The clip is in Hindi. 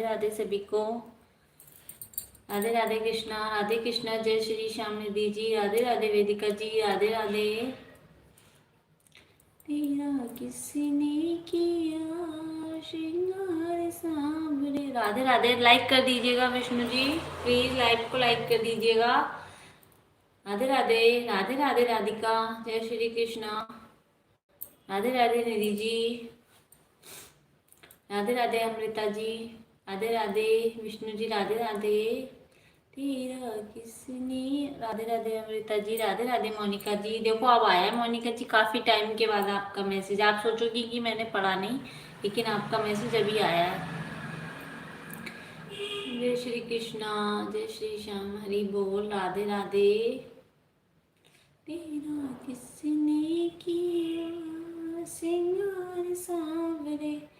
राधे सभी को। राधे राधे कृष्णा, राधे कृष्णा, जय श्री श्याम निधि जी, राधे राधे वेदिका जी, राधे राधे। तेरा किसने किया श्रृंगार सांवरे। राधे राधे, लाइक कर दीजिएगा विष्णु जी, प्लीज लाइव को लाइक कर दीजिएगा। राधे राधे, राधे राधे राधिका, जय श्री कृष्णा, राधे राधे निधि जी, राधे राधे अमृता जी, राधे राधे विष्णु जी, राधे राधे। तेरा किसने, राधे राधे अमृता जी, राधे राधे मोनिका जी। देखो अब आया है मोनिका जी, काफ़ी टाइम के बाद आपका मैसेज। आप सोचोगी कि मैंने पढ़ा नहीं, लेकिन आपका मैसेज अभी आया है। जय श्री कृष्णा, जय श्री श्याम, हरि बोल, राधे राधे। तेरा किसने किया सिंगार सांवरे।